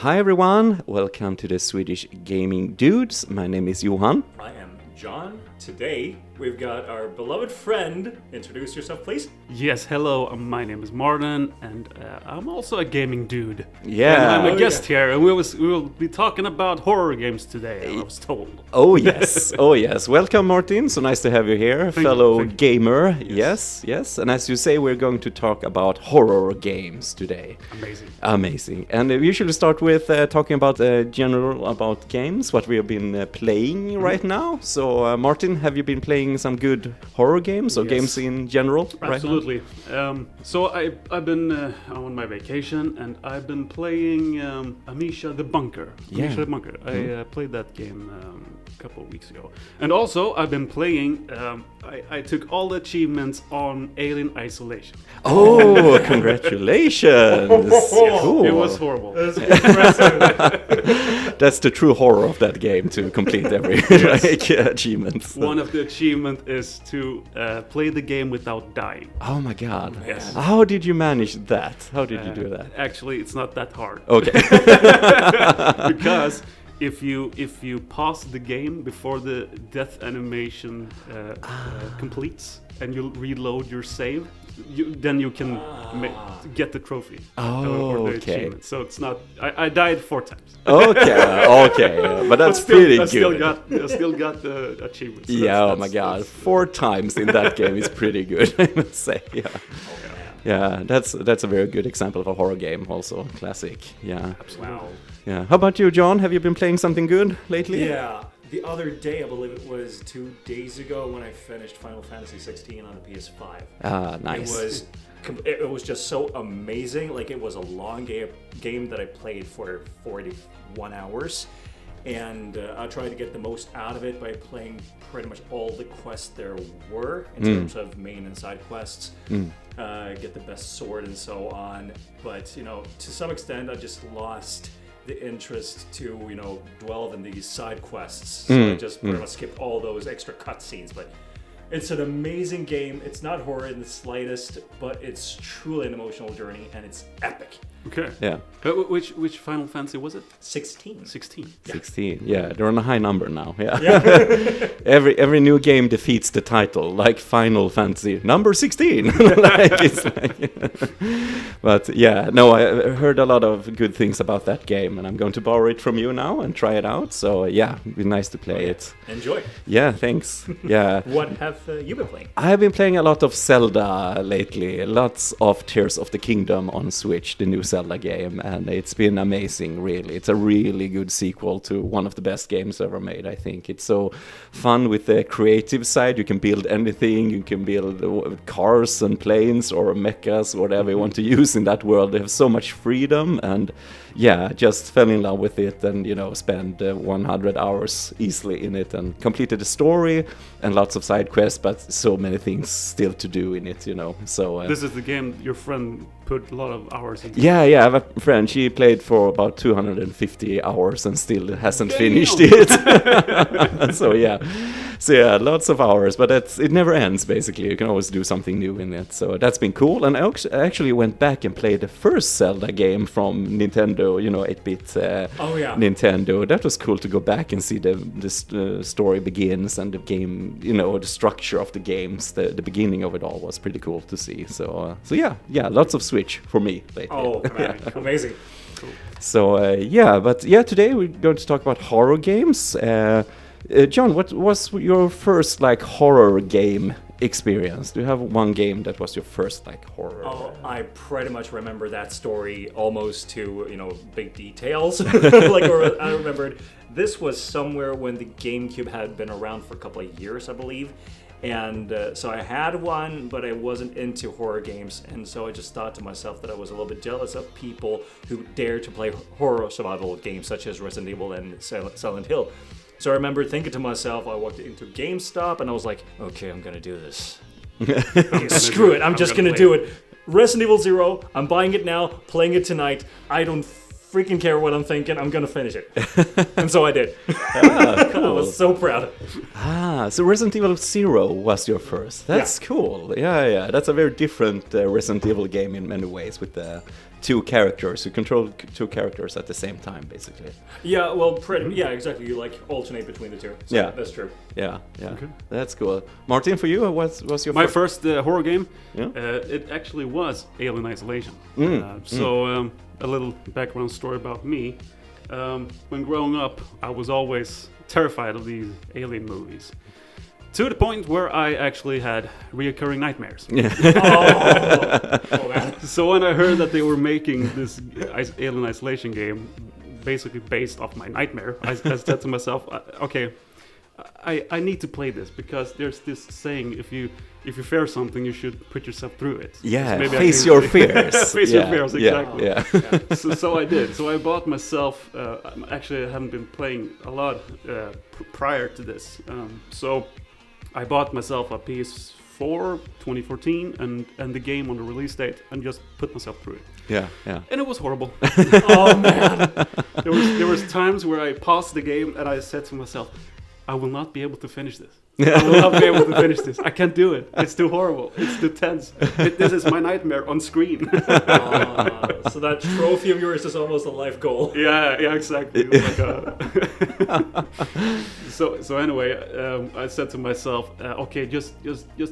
Hi everyone, welcome to the Swedish Gaming Dudes. My name is Johan. I am John. Today we've got our beloved friend. Introduce yourself, please. Yes, hello, my name is Martin, and I'm also a gaming dude. Yeah. And I'm a guest here, and we will be talking about horror games today, I was told. Oh yes, oh yes. Welcome Martin, so nice to have you here, fellow gamer. Yes. And as you say, we're going to talk about horror games today. Amazing. And we usually start with talking about general about games, what we have been playing right now. So Martin, have you been playing some good horror games or games in general right now? Absolutely. So I've been on my vacation, and I've been playing Amnesia the Bunker. Amnesia the Bunker. I played that game a couple of weeks ago. And also I've been playing, I took all the achievements on Alien Isolation. Oh, congratulations! Cool. It was horrible. That's the true horror of that game, to complete every achievement. One of the achievement is to play the game without dying. Oh my god. Yes. How did you manage that? How did you do that? Actually, it's not that hard. Okay. Because if you pause the game before the death animation completes and you reload your save, then you can get the trophy or the achievement. So it's not. I died 4 times. Okay, but that's pretty good. I still got the achievement. So oh my god, 4 times in that game is pretty good, I must say. Yeah, that's a very good example of a horror game, also classic. Yeah. Absolutely. Wow. Yeah. How about you, John? Have you been playing something good lately? Yeah. The other day, I believe it was 2 days ago, when I finished Final Fantasy 16 on the PS5. Ah, nice. It was just so amazing. Like, it was a long game that I played for 41 hours. And I tried to get the most out of it by playing pretty much all the quests there were in terms of main and side quests. Get the best sword and so on. But, to some extent, I just lost the interest to, dwell in these side quests. So I just pretty much skipped all those extra cutscenes. But it's an amazing game. It's not horror in the slightest, but it's truly an emotional journey, and it's epic. Okay. Yeah. Which Final Fantasy was it? 16. 16. 16. Yeah, they're on a high number now. Yeah. every new game defeats the title, like Final Fantasy number 16. But yeah, no, I heard a lot of good things about that game, and I'm going to borrow it from you now and try it out. So yeah, it'd be nice to play it. Enjoy. Yeah, thanks. Yeah. What have you been playing? I've been playing a lot of Zelda lately. Lots of Tears of the Kingdom on Switch, the new Zelda game, and it's been amazing, really. It's a really good sequel to one of the best games ever made, I think. It's so fun with the creative side. You can build anything. You can build cars and planes or mechas, whatever you want to use in that world. They have so much freedom, and yeah, just fell in love with it, and spent 100 hours easily in it, and completed the story and lots of side quests, but so many things still to do in it, So this is the game your friend put a lot of hours into. Yeah, I have a friend. She played for about 250 hours and still hasn't finished it. So yeah, lots of hours, but it never ends. Basically, you can always do something new in it. So that's been cool. And I actually went back and played the first Zelda game from Nintendo. 8-bit Nintendo. That was cool to go back and see the story begins, and the game, the structure of the games. The beginning of it all was pretty cool to see. So yeah, lots of Switch for me lately. Oh man, amazing. Cool. So today we're going to talk about horror games. John, what was your first horror game experience? Do you have one game that was your first horror? Oh, I pretty much remember that story almost to big details. I remembered this was somewhere when the GameCube had been around for a couple of years, I believe. And so I had one, but I wasn't into horror games, and so I just thought to myself that I was a little bit jealous of people who dare to play horror survival games such as Resident Evil and Silent Hill. So I remember thinking to myself, I walked into GameStop and I was like, okay, I'm gonna do this. Screw it, I'm just gonna do it. Resident Evil 0, I'm buying it now, playing it tonight. I don't freaking care what I'm thinking, I'm gonna finish it. And so I did. Cool. I was so proud. So Resident Evil 0 was your first. That's cool. Yeah. That's a very different Resident Evil game in many ways, with the two characters. You control two characters at the same time, basically. Yeah, well, yeah, exactly. You like alternate between the two. So Yeah. that's true. Yeah, yeah. Okay. That's cool. Martin, for you, what's your My first horror game, Yeah. it actually was Alien Isolation. Mm, A little background story about me. When growing up, I was always terrified of these alien movies. To the point where I actually had reoccurring nightmares. Yeah. Oh man. So when I heard that they were making this Alien Isolation game basically based off my nightmare, I said to myself, okay, I need to play this, because there's this saying, if you fear something, you should put yourself through it. Yeah, Maybe face your fears. Face your fears, exactly. Yeah. So I did. So I bought myself. Actually, I haven't been playing a lot prior to this. So I bought myself a PS4 2014 and the game on the release date, and just put myself through it. Yeah, yeah. And it was horrible. Oh man. There was times where I paused the game and I said to myself, I will not be able to finish this. I will not be able to finish this. I can't do it. It's too horrible. It's too tense. This is my nightmare on screen. So that trophy of yours is almost a life goal. Yeah, exactly. It was like so anyway, I said to myself, okay, just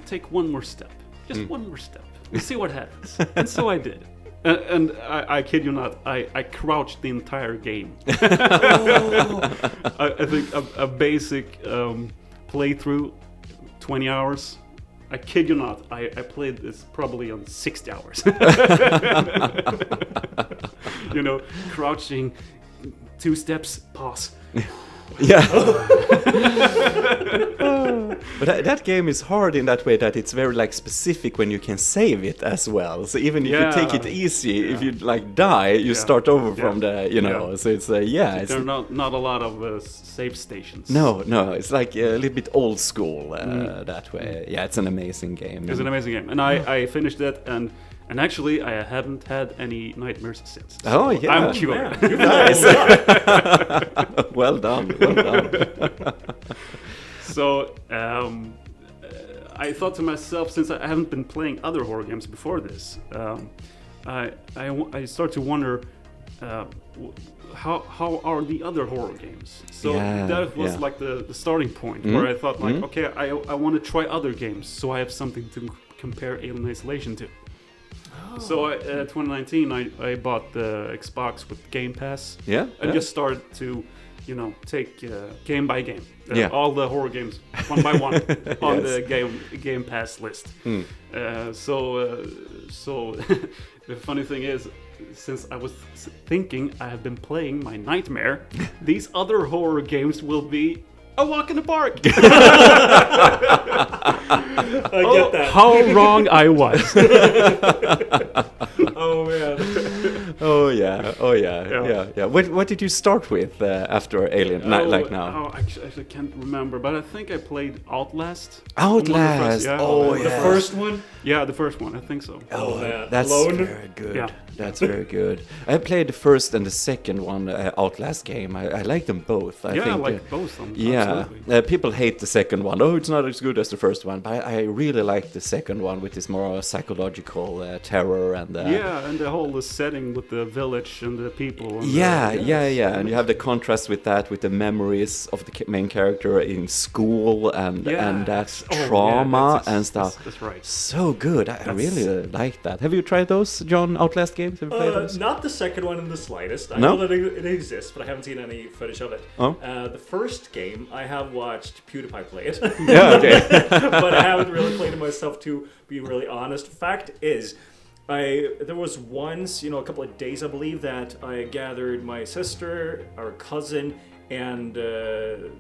take one more step. Just one more step. We'll see what happens. And so I did. And I kid you not, I crouched the entire game. I think a basic playthrough, 20 hours. I kid you not, I played this probably on 60 hours. You know, crouching, 2 steps, pause. Yeah. But that game is hard in that way that it's very like specific when you can save it as well. So even if you take it easy, if you like die, you start over from the, you know. So it's it's there are not a lot of save stations. No, it's like a little bit old school that way. Yeah, it's an amazing game. It's an amazing game, and I finished it, and actually I haven't had any nightmares since. So oh yeah, I'm cured. Nice. Well done. So I thought to myself, since I haven't been playing other horror games before this, I start to wonder how are the other horror games. So that was like the starting point where I thought like, okay, I want to try other games, so I have something to compare Alien Isolation to. So 2019, I bought the Xbox with Game Pass. And just started to, you know, take game by game, all the horror games one by one on the Game Pass list. So the funny thing is, since I was thinking I have been playing my nightmare, these other horror games will be a walk in the park. I get that. How wrong I was. Oh man. Oh yeah. What did you start with after Alien? Like now? Oh, actually, I can't remember, but I think I played Outlast. Outlast. The first one. Yeah, the first one. I think so. Oh, man. that's Alone? very good. Yeah. That's very good. I played the first and the second one, Outlast game. I like them both. I think, like both of them. Yeah, absolutely. people hate the second one. Oh, it's not as good as the first one. But I really like the second one with this more psychological terror and and the whole setting with the village and the people. And and you have the contrast with that, with the memories of the main character in school and that trauma and stuff. That's right. So good. I really like that. Have you tried those, John? Outlast games? Have you played those? Not the second one in the slightest. I know that it exists, but I haven't seen any footage of it. Oh. The first game, I have watched PewDiePie play it. Yeah, okay. But I haven't really played it myself, to be really honest. Fact is, there was once, a couple of days, I believe, that I gathered my sister, our cousin, and the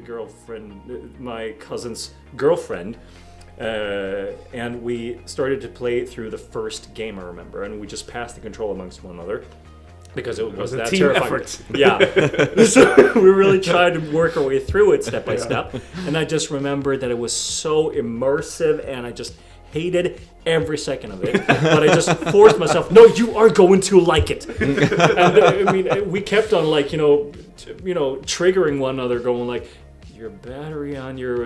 girlfriend, my cousin's girlfriend, and we started to play through the first game, I remember, and we just passed the control amongst one another because it was that team terrifying. effort. Yeah, so we really tried to work our way through it step by step, and I just remembered that it was so immersive, and I just hated every second of it, but I just forced myself, no, you are going to like it. And I mean, we kept on like, triggering one another, going like, your battery on your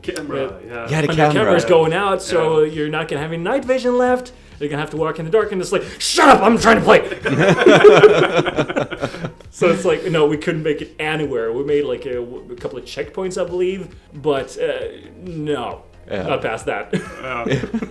camera, the camera's going out, so you're not gonna have any night vision left. You're gonna have to walk in the dark, and it's like, shut up, I'm trying to play. So it's like, no, we couldn't make it anywhere. We made like a couple of checkpoints, I believe, but no, not past that.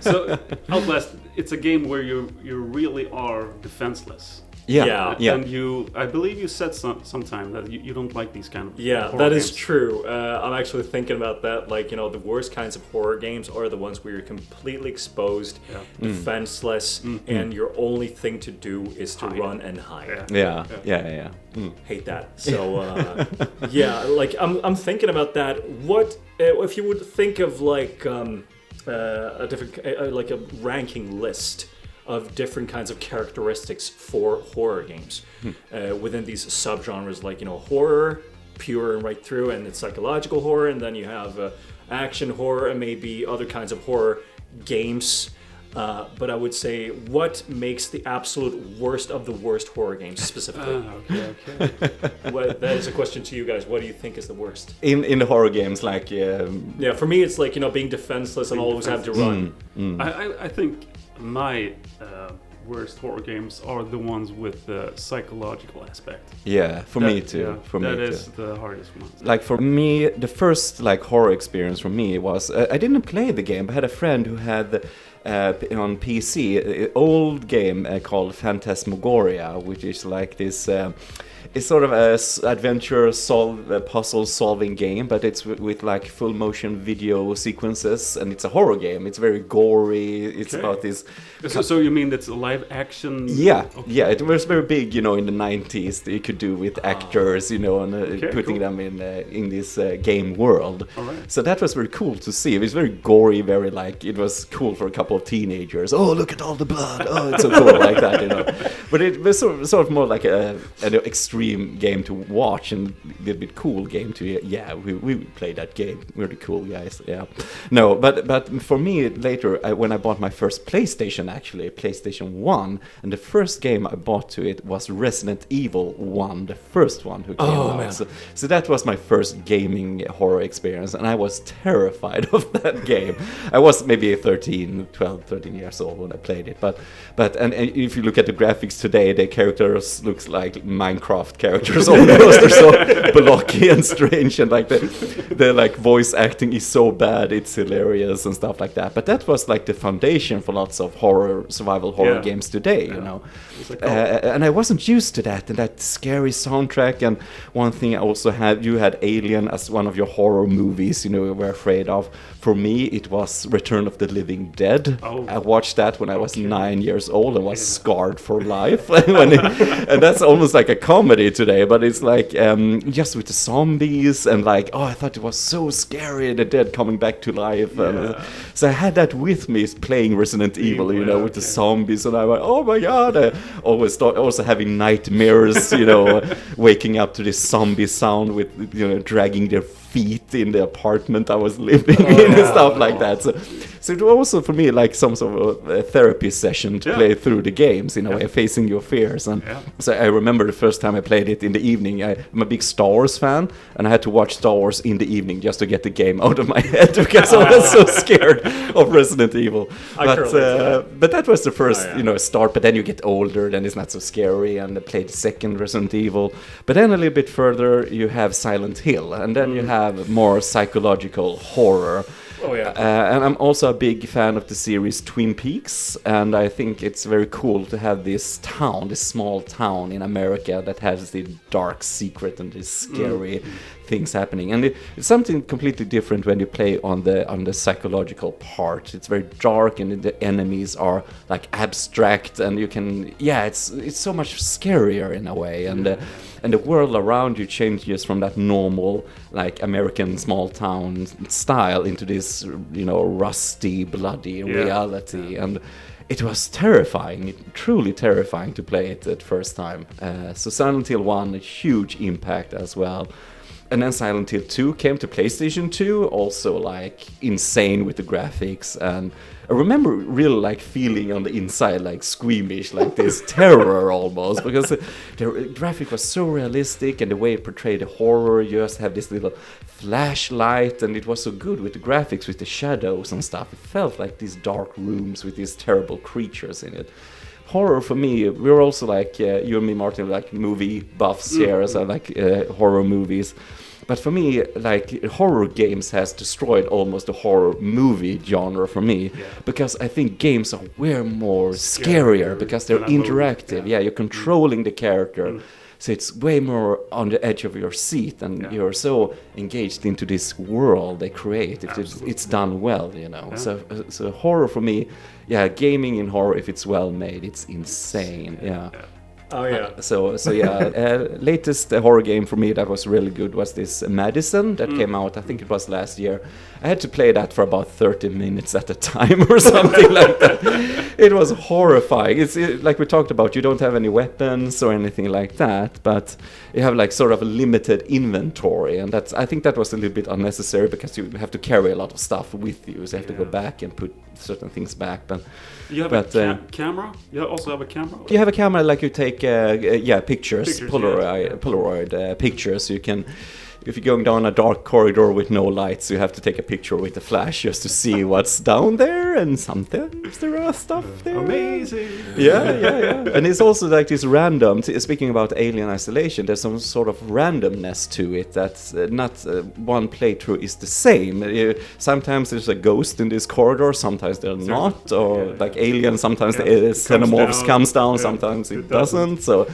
So Outlast, it's a game where you really are defenseless. Yeah. And I believe you said sometime that you don't like these kind of horror that games. is true. I'm actually thinking about that. Like, the worst kinds of horror games are the ones where you're completely exposed, defenseless, and your only thing to do is to run and hide. Yeah. Hate that. So like I'm thinking about that. What if you would think of like a different like a ranking list of different kinds of characteristics for horror games within these subgenres, like horror, pure and right through, and it's psychological horror, and then you have action horror and maybe other kinds of horror games. But I would say, what makes the absolute worst of the worst horror games specifically? Okay. That is a question to you guys. What do you think is the worst? In the horror games, like yeah, for me it's like being defenseless and always have to run. I think my worst horror games are the ones with the psychological aspect. Yeah, for me too. Yeah, for me that too. is the hardest one. Like for me, the first like horror experience for me was I didn't play the game, but I had a friend who had on PC an old game called Phantasmagoria, which is like this. It's sort of a adventure puzzle solving game, but it's with like full motion video sequences, and it's a horror game. It's very gory. It's about this. So you mean that's a live action? Yeah, it was very big, in the 90s. That you could do with actors, and putting them in this game world. All right. So that was very cool to see. It was very gory, very like it was cool for a couple of teenagers. Oh, look at all the blood! Oh, it's so cool like that, But it was sort of more like an extreme game to watch and a little bit cool game to we played that game. We're the cool guys. No, but for me later when I bought my first PlayStation 1, and the first game I bought to it was Resident Evil 1, the first one who came out. Man. So that was my first gaming horror experience, and I was terrified of that game. I was maybe 13 years old when I played it, but if you look at the graphics today, the characters looks like Minecraft characters almost. They're so blocky and strange, and like the like voice acting is so bad, it's hilarious and stuff like that. But that was like the foundation for lots of survival horror games today, and I wasn't used to that, and that scary soundtrack. And one thing I also had, you had Alien as one of your horror movies, you were afraid of. For me, it was Return of the Living Dead. I watched that when I was 9 years old and was scarred for life. And that's almost like a comedy today, but it's like just with the zombies and like, I thought it was so scary, the dead coming back to life. So I had that with me playing Resident Evil, with the zombies, and I went, oh my god! I always thought, also having nightmares, waking up to this zombie sound with dragging their feet in the apartment I was living in and stuff like that. So it was also for me like some sort of a therapy session to play through the games in a way, facing your fears. And so I remember the first time I played it in the evening. I'm a big Star Wars fan, and I had to watch Star Wars in the evening just to get the game out of my head because I was so scared of Resident Evil. But that was the first start. But then you get older, then it's not so scary, and I played the second Resident Evil. But then a little bit further, you have Silent Hill, and then you have more psychological horror. And I'm also a big fan of the series Twin Peaks, and I think it's very cool to have this small town in America that has the dark secret and these scary things happening. And it's something completely different when you play on the psychological part. It's very dark, and the enemies are like abstract, and you can it's so much scarier in a way. And the world around you changes from that normal, like American small town style into this, rusty, bloody reality. And it was terrifying, truly terrifying to play it at first time. So Silent Hill 1, a huge impact as well. And then Silent Hill 2 came to PlayStation 2, also like insane with the graphics. And I remember really like feeling on the inside like squeamish, like this terror almost, because the graphic was so realistic and the way it portrayed the horror. You just have this little flashlight, and it was so good with the graphics, with the shadows and stuff. It felt like these dark rooms with these terrible creatures in it. Horror for me, we're also like you and me, Martin, like movie buffs here, so like horror movies. But for me, like horror games has destroyed almost the horror movie genre for me, because I think games are way more scarier because they're interactive. Yeah, you're controlling the character. So it's way more on the edge of your seat, and you're so engaged into this world they create. It's done well, you know. So horror for me, gaming in horror, if it's well made, it's insane. Yeah. Oh yeah. Latest horror game for me that was really good was this Madison that came out. I think it was last year. I had to play that for about 30 minutes at a time or something like that. It was horrifying. It's like we talked about. You don't have any weapons or anything like that, but you have like sort of a limited inventory, and I think that was a little bit unnecessary because you have to carry a lot of stuff with you. So you have to go back and put certain things back. But you have a camera. You also have a camera. You have a camera, like you take pictures, Polaroid pictures. You can, if you're going down a dark corridor with no lights, you have to take a picture with a flash just to see what's down there, and sometimes there are stuff there. Amazing. Yeah. And it's also like this random, speaking about Alien Isolation, there's some sort of randomness to it that's not one playthrough is the same. Sometimes there's a ghost in this corridor, sometimes they're not, or like Alien, sometimes the xenomorphs comes down, sometimes it doesn't. So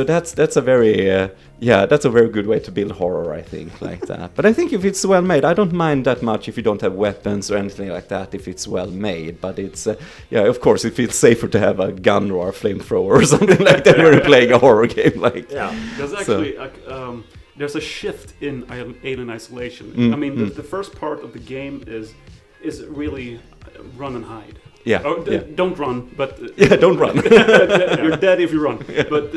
that's a very that's a very good way to build horror, I think, like that. But I think if it's well made, I don't mind that much if you don't have weapons or anything like that, if it's well made. But it's, of course, it feels safer to have a gun or a flamethrower or something like that when you're playing a horror game. There's actually there's a shift in Alien Isolation. I mean, the first part of the game is really run and hide. Don't run, but don't run. You're dead if you run. But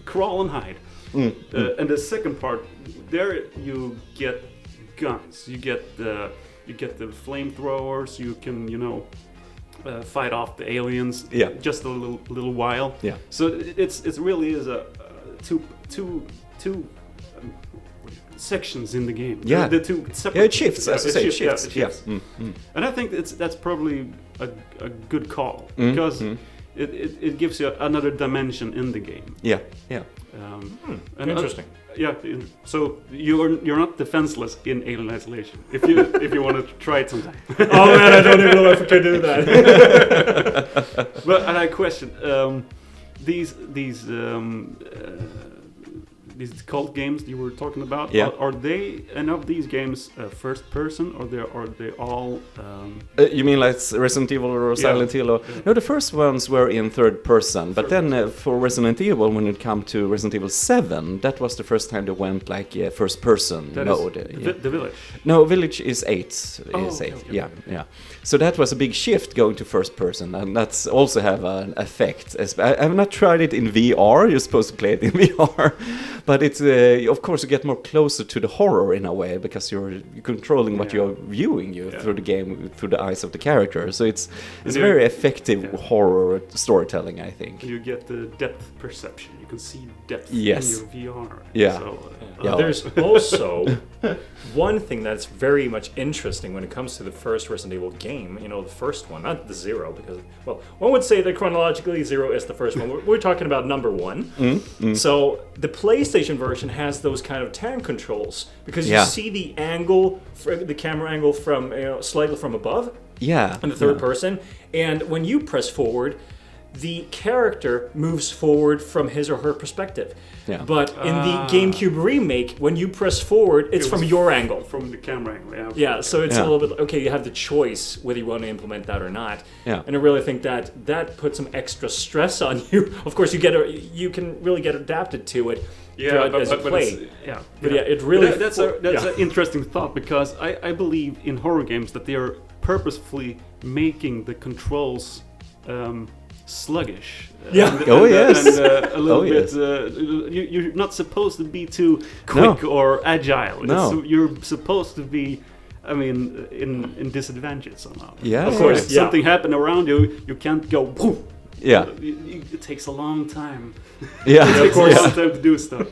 crawl and hide. And the second part, there you get guns. You get the flamethrowers. You can fight off the aliens. Just a little while. So it's really is a two sections in the game. The two separate. It shifts. As I say, it shifts. And I think that's probably a good call because it gives you another dimension in the game. Interesting. So you're not defenseless in Alien Isolation if you want to try it sometime. Oh man, I don't even know if I could do that. But and I question these cult games you were talking about. Are they any of these games first person, or are they all? You mean like Resident Evil or Silent Hill? No, the first ones were in third person. But then for Resident Evil, when it came to Resident Evil 7, that was the first time they went like first person mode. The Village. No, Village is 8. Okay. Yeah. So that was a big shift going to first person, and that's also have an effect. I have not tried it in VR. You're supposed to play it in VR. But it's of course you get more closer to the horror in a way because you're controlling what you're viewing through the game through the eyes of the character. So it's very effective horror storytelling, I think. You get the depth perception. You can see depth in your VR. There's also one thing that's very much interesting when it comes to the first Resident Evil game. The first one, not the 0, because one would say that chronologically 0 is the first one. We're talking about number 1. So the PlayStation version has those kind of tank controls because you see the angle, the camera angle from slightly from above. In the third person, and when you press forward, the character moves forward from his or her perspective. But in the GameCube remake, when you press forward, it's from your angle. From the camera angle, so it's a little bit, okay, you have the choice whether you want to implement that or not. And I really think that puts some extra stress on you. Of course, you can really get adapted to it as you play. It really... That's an interesting thought, because I believe in horror games that they are purposefully making the controls sluggish. Yeah. Oh, yes. And a little Oh, bit. yes. You're not supposed to be too quick or agile. No. You're supposed to be, I mean, in disadvantage somehow. Yeah, Of course, yeah. if something happened around you, you can't go. Poof. Yeah. It takes a long time. Yeah, It takes a long time to do stuff.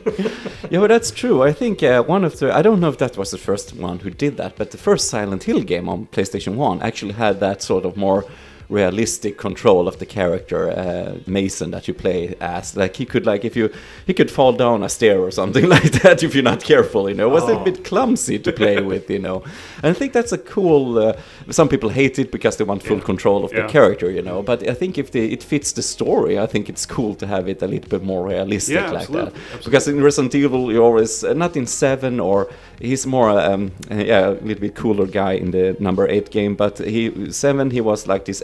Yeah, well, that's true. I think one of the, I don't know if that was the first one who did that, but the first Silent Hill game on PlayStation 1 actually had that sort of more realistic control of the character Mason that you play as. Like he could, like, if you, he could fall down a stair or something like that if you're not careful, you know. It was a bit clumsy to play with, you know. And I think that's a cool, some people hate it because they want full control of the character, you know. But I think if it fits the story, I think it's cool to have it a little bit more realistic like that. Absolutely. Because in Resident Evil, you always, not in 7, or he's more, a little bit cooler guy in the number 8 game, but 7, he was like this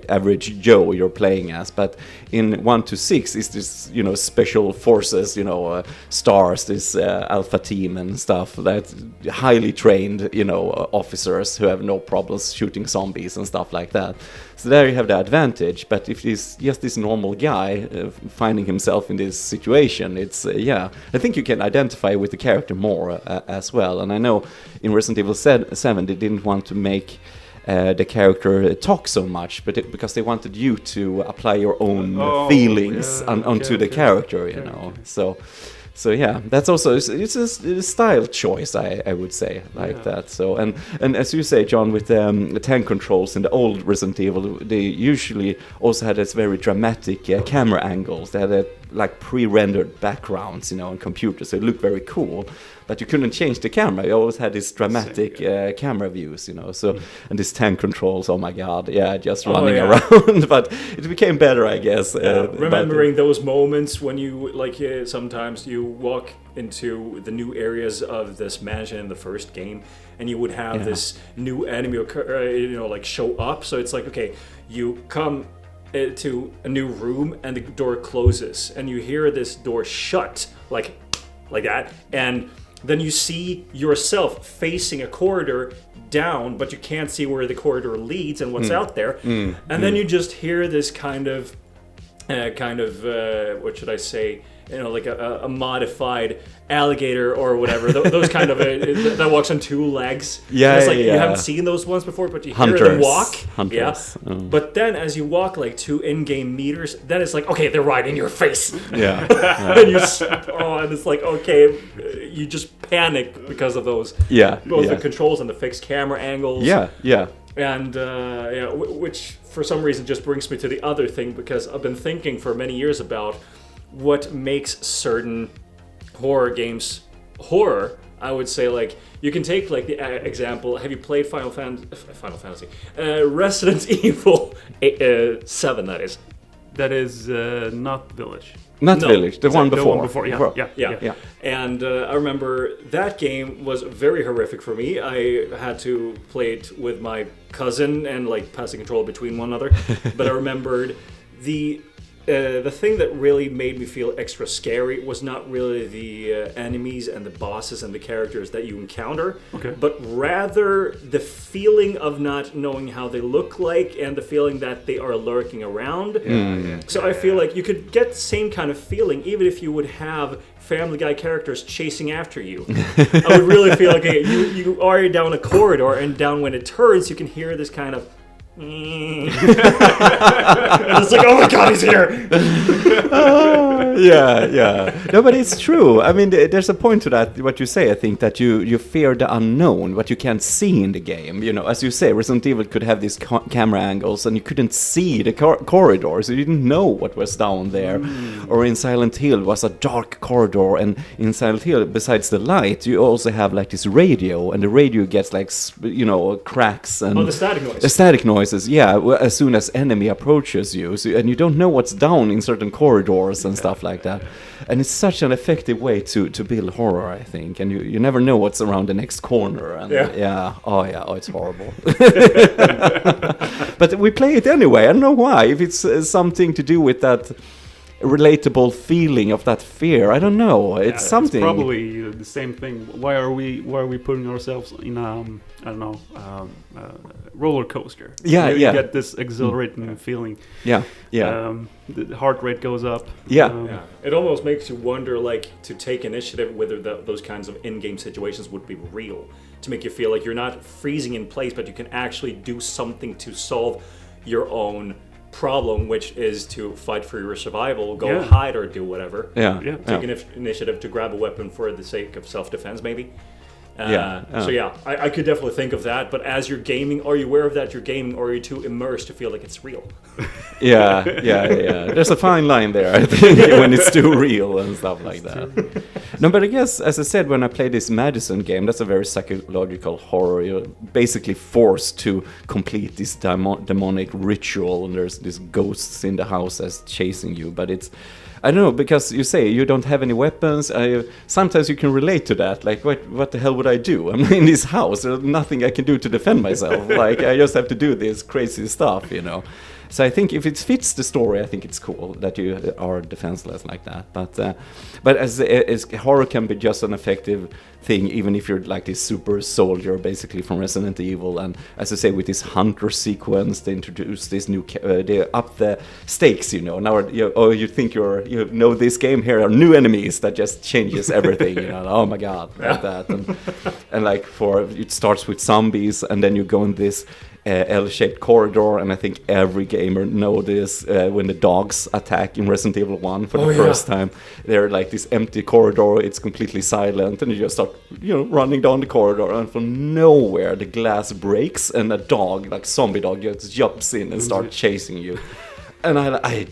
average Joe you're playing as, but in 1 to 6 is this, you know, special forces, you know, stars, this alpha team and stuff, that highly trained, you know, officers who have no problems shooting zombies and stuff like that. So there you have the advantage. But if he's just this normal guy finding himself in this situation, it's I think you can identify with the character more as well. And I know in Resident Evil 7 they didn't want to make the character talk so much, but because they wanted you to apply your own feelings onto the character, you know. So yeah, that's also, it's a style choice, I would say, like that. So and as you say, John, with the tank controls in the old Resident Evil, they usually also had this very dramatic camera angles. They had like pre-rendered backgrounds, you know, on computers, so it looked very cool. But you couldn't change the camera. You always had these dramatic camera views, you know. So and these tank controls, oh my god, just running around. But it became better, I guess. Remembering those moments when you, like, sometimes you walk into the new areas of this mansion in the first game, and you would have this new enemy, you know, like show up. So it's like, okay, you come to a new room and the door closes, and you hear this door shut, like that, and then you see yourself facing a corridor down, but you can't see where the corridor leads and what's out there. And then you just hear this kind of what should I say? You know, like a modified alligator or whatever. Those kind of that walks on 2 legs. Yeah, it's like yeah. You haven't seen those ones before, but you Hunters. hear them walk. Hunters. Yeah. But then as you walk like 2 in-game meters, then it's like, okay, they're right in your face. Yeah. And and it's like, okay, you just panic because of those. Both the controls and the fixed camera angles. Yeah. And which for some reason just brings me to the other thing, because I've been thinking for many years about what makes certain horror games horror. I would say, like, you can take like the example. Have you played Final Fantasy? Resident Evil 7, that is. That is not Village. Not Village, the one The one before. before, yeah. And I remember that game was very horrific for me. I had to play it with my cousin and like pass the control between one another. But I remembered the thing that really made me feel extra scary was not really the enemies and the bosses and the characters that you encounter, but rather the feeling of not knowing how they look like and the feeling that they are lurking around. So I feel like you could get the same kind of feeling even if you would have Family Guy characters chasing after you. I would really feel like you are down a corridor, and down when it turns, you can hear this kind of and it's like, oh my god, he's here. No, but it's true. I mean, there's a point to that, what you say. I think that you fear the unknown, what you can't see in the game. You know, as you say, Resident Evil could have these camera angles and you couldn't see the corridors. You didn't know what was down there. Or in Silent Hill was a dark corridor, and in Silent Hill, besides the light, you also have like this radio, and the radio gets like, you know, cracks and the static noise. The static noises, as soon as enemy approaches you, and you don't know what's down in certain corridors and stuff like that. And it's such an effective way to build horror, I think. And you never know what's around the next corner. And it's horrible. But we play it anyway. I don't know why. If it's something to do with that relatable feeling of that fear. I don't know. It's something. It's probably the same thing. Why are we putting ourselves in I don't know, roller coaster? You get this exhilarating feeling. Yeah. The heart rate goes up. It almost makes you wonder, like, to take initiative, whether those kinds of in-game situations would be real, to make you feel like you're not freezing in place, but you can actually do something to solve your own problem, which is to fight for your survival, go hide or do whatever. Take initiative to grab a weapon for the sake of self-defense, maybe. I could definitely think of that. But as you're gaming, are you aware of that you're gaming, or are you too immersed to feel like it's real? Yeah. There's a fine line there, I think, when it's too real and stuff like that. No, but I guess, as I said, when I play this Madison game, that's a very psychological horror. You're basically forced to complete this demonic ritual, and there's these ghosts in the house that's chasing you. But it's, I don't know, because you say you don't have any weapons. Sometimes you can relate to that. Like, what the hell would I do? I'm in this house. There's nothing I can do to defend myself. Like, I just have to do this crazy stuff, you know. So I think if it fits the story, I think it's cool that you are defenseless like that. But as horror can be just an effective thing, even if you're like this super soldier, basically from Resident Evil. And as I say, with this hunter sequence, they introduce this new, they up the stakes, you know. Now, you think you know this game, here are new enemies that just changes everything, you know. Oh my God, like that. And like it starts with zombies, and then you go in this L-shaped corridor, and I think every gamer know this when the dogs attack in Resident Evil 1 for the first time. They're like this empty corridor, it's completely silent, and you just start, running down the corridor, and from nowhere the glass breaks, and a dog, like zombie dog, just jumps in and starts chasing you. And I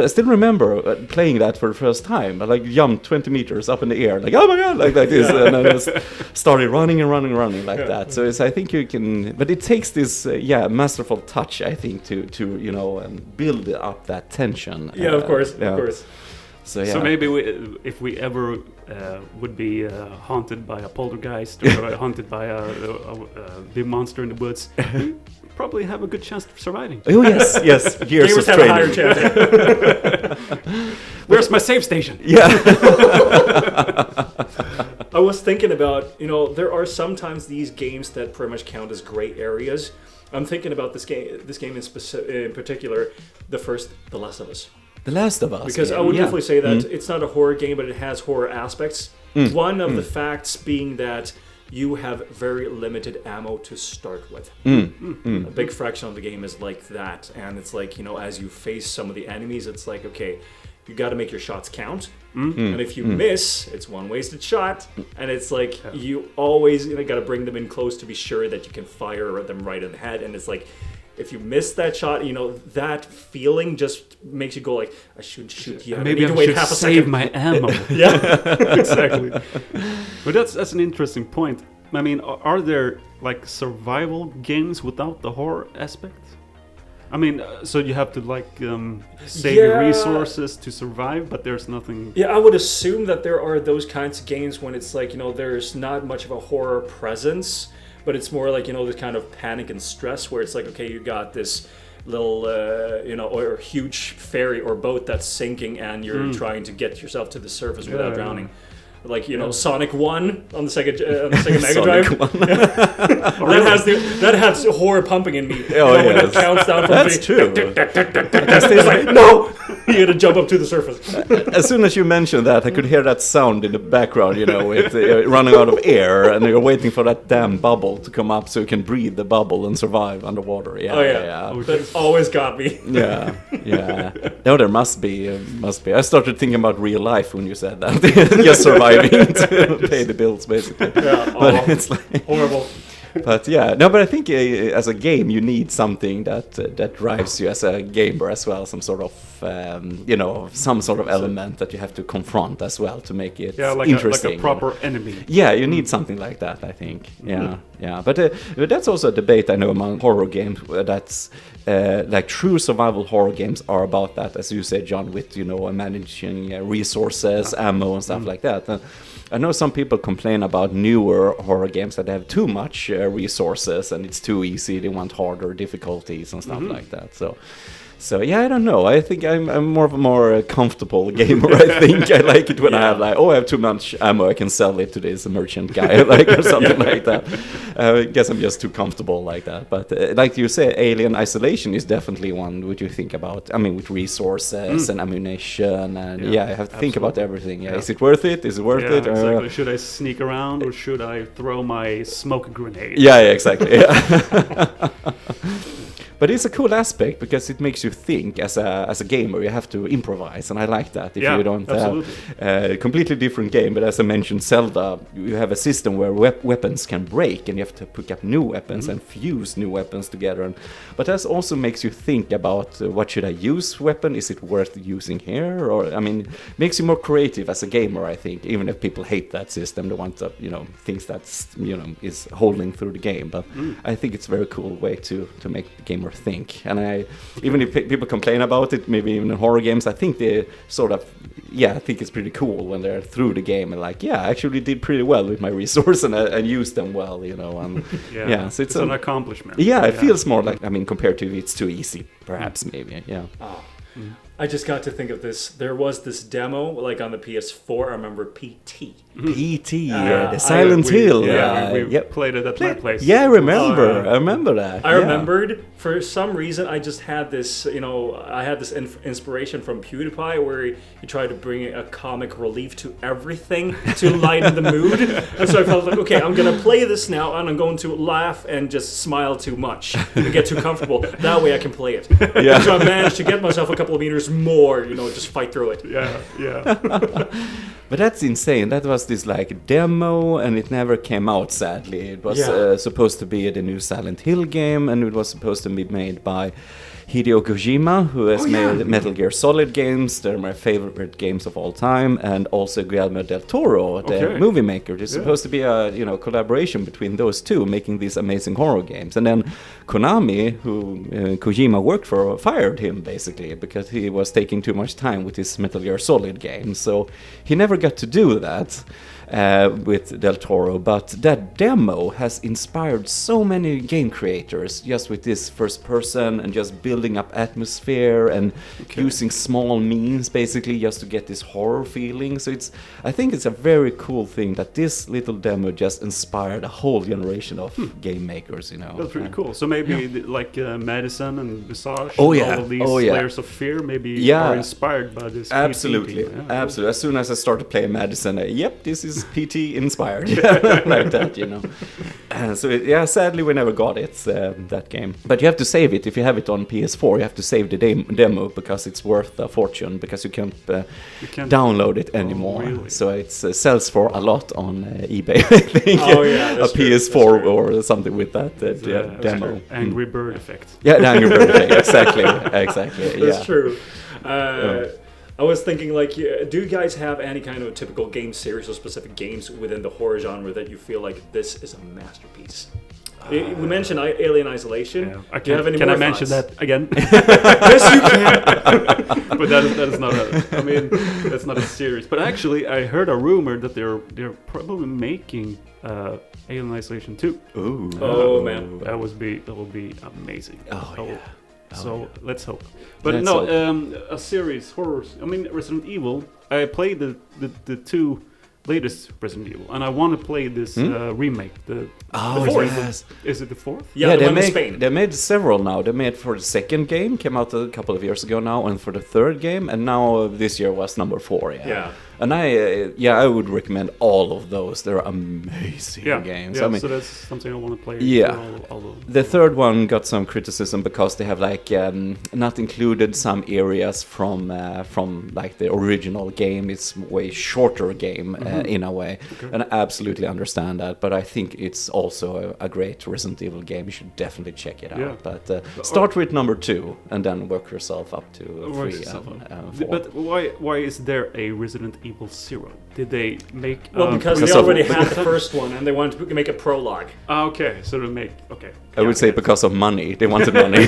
still remember playing that for the first time. I jumped 20 meters up in the air, like, oh my God, like this. And I just started running like that. So I think you can, but it takes this, masterful touch, I think, to build up that tension. Of course. So maybe if we ever would be haunted by a poltergeist or haunted by a big monster in the woods, probably have a good chance of surviving. Oh yes. Years of training. Have a higher chance. Where's my save station? Yeah. I was thinking about, there are sometimes these games that pretty much count as gray areas. I'm thinking about this game in particular, The Last of Us. The Last of Us. Because I would definitely say that it's not a horror game, but it has horror aspects. One of the facts being that you have very limited ammo to start with. A big fraction of the game is like that. And it's like, as you face some of the enemies, it's like, okay, you got to make your shots count. And if you miss, it's one wasted shot. And it's like, you always got to bring them in close to be sure that you can fire them right in the head. And it's like, if you miss that shot, that feeling just makes you go like, I should shoot you. Maybe I should save my ammo. Exactly. But that's an interesting point. I mean, are there like survival games without the horror aspect? I mean, so you have to save your resources to survive, but there's nothing. Yeah, I would assume that there are those kinds of games when it's like, there's not much of a horror presence. But it's more like, this kind of panic and stress where it's like, okay, you got this little, or huge ferry or boat that's sinking and you're trying to get yourself to the surface without drowning. Like, Sonic 1 on the Sega Mega Drive. that has horror pumping in me. When it counts down from That's true. It's like, no! You gotta jump up to the surface. As soon as you mentioned that, I could hear that sound in the background, with running out of air, and you're waiting for that damn bubble to come up so you can breathe the bubble and survive underwater. Yeah. That always got me. Yeah. No, there must be. I started thinking about real life when you said that. Just surviving to pay the bills, basically. But it's like horrible. But but I think as a game you need something that drives you as a gamer as well, some sort of some sort of element that you have to confront as well to make it interesting. Like a proper enemy. Yeah, you need something like that, I think. But that's also a debate I know among horror games that's like true survival horror games are about that, as you said, John, with managing resources, ammo and stuff like that. I know some people complain about newer horror games that have too much resources and it's too easy. They want harder difficulties and stuff like that. So So yeah, I don't know. I think I'm more of a more comfortable gamer. I think I like it when I have like, I have too much ammo, I can sell it to this merchant guy, like or something like that. I guess I'm just too comfortable like that. But like you say, Alien Isolation is definitely one. Would you think about? I mean, with resources and ammunition, and I have to think about everything. Yeah, is it worth it? Is it worth it? Exactly. Should I sneak around or should I throw my smoke grenade? Yeah, exactly. Yeah. But it's a cool aspect because it makes you think as a gamer. You have to improvise, and I like that. If you don't have a completely different game, but as I mentioned, Zelda, you have a system where weapons can break, and you have to pick up new weapons and fuse new weapons together. But that also makes you think about what should I use weapon? Is it worth using here? Or I mean, makes you more creative as a gamer. I think, even if people hate that system, they want to things that's is holding through the game. But I think it's a very cool way to make the gamer think. And even if people complain about it, maybe even in horror games, I think they sort of I think it's pretty cool when they're through the game and like, I actually did pretty well with my resource and used them well, and so it's an accomplishment. It feels more like, I mean, compared to if it's too easy, perhaps, maybe. I just got to think of this. There was this demo, like on the PS4. I remember PT. PT, the Silent Hill. We played it at my place. Yeah, I remember that. I remembered, for some reason, I just had this, I had this inspiration from PewDiePie where he tried to bring a comic relief to everything to lighten the mood. And so I felt like, okay, I'm going to play this now and I'm going to laugh and just smile too much and get too comfortable. That way I can play it. Yeah. So I managed to get myself a couple of meters more, just fight through it. But that's insane. That was this like demo, and it never came out, sadly. It was supposed to be the new Silent Hill game, and it was supposed to be made by Hideo Kojima, who has made Metal Gear Solid games. They're my favorite games of all time, and also Guillermo del Toro, the movie maker. There's supposed to be a collaboration between those two, making these amazing horror games. And then Konami, who Kojima worked for, fired him basically because he was taking too much time with his Metal Gear Solid game. So he never got to do that. With Del Toro, but that demo has inspired so many game creators just with this first person and just building up atmosphere and using small means basically just to get this horror feeling. So I think it's a very cool thing that this little demo just inspired a whole generation of game makers. That's really cool. So maybe like Madison and Visage, all of these layers of fear, maybe are inspired by this. Absolutely, absolutely. As soon as I started playing Madison, this is PT inspired, like that, So sadly we never got it, that game. But you have to save it. If you have it on PS4, you have to save the demo because it's worth a fortune because you can't download it anymore. Really? So it sells for a lot on eBay, I think. A PS4 or something with that demo. Angry Bird effect. Yeah, the Angry Bird effect. Exactly. That's true. I was thinking, do you guys have any kind of typical game series or specific games within the horror genre that you feel like this is a masterpiece? We mentioned Alien Isolation. Yeah. Do you have any can more I mention thoughts? that again? Yes, you can. But that is not that's not a series. But actually, I heard a rumor that they're probably making Alien Isolation 2. Ooh. Oh man, that will be amazing. So let's hope. But let's hope. hope. A series horrors. I mean, Resident Evil. I played the two latest Resident Evil, and I want to play this remake. The fourth. Yes. Is it the fourth? Yeah, the one in Spain. They made several now. They made for the second game, came out a couple of years ago now, and for the third game, and now this year was number 4. Yeah. And I would recommend all of those. They're amazing games. Yeah, I mean, so that's something I want to play. Yeah. All of the third one got some criticism because they have not included some areas from like the original game. It's way shorter game in a way, and I absolutely understand that. But I think it's also a great Resident Evil game. You should definitely check it out. Yeah. But start with number 2 and then work yourself up to 3 and 4. But why is there a Resident Evil 0? Did they make... Well, because they already had the first one, and they wanted to make a prologue. Okay, so to make... Okay. I would say because of money. They wanted money.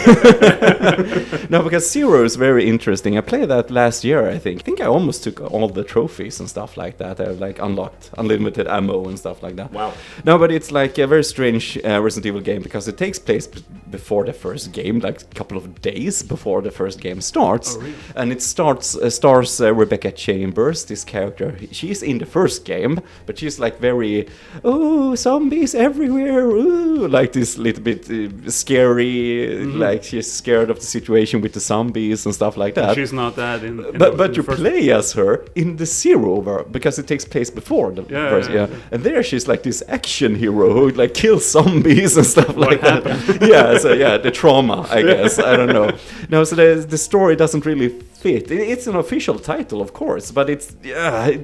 No, because Zero is very interesting. I played that last year, I think. I think I almost took all the trophies and stuff like that. I like unlocked unlimited ammo and stuff like that. Wow. No, but it's like a very strange Resident Evil game because it takes place before the first game, like a couple of days before the first game starts. Oh, really? And it stars Rebecca Chambers, this character. She's in the first game, but she's like very, oh, zombies everywhere, ooh, like this little bit scary, like she's scared of the situation with the zombies and stuff like that. She's not that in but you first... play as her in the Zero because it takes place before the first, yeah. And there she's like this action hero who like kills zombies and stuff like that. Yeah, so yeah, the trauma, I guess. I don't know. No, so the story doesn't really fit. It's an official title, of course, but it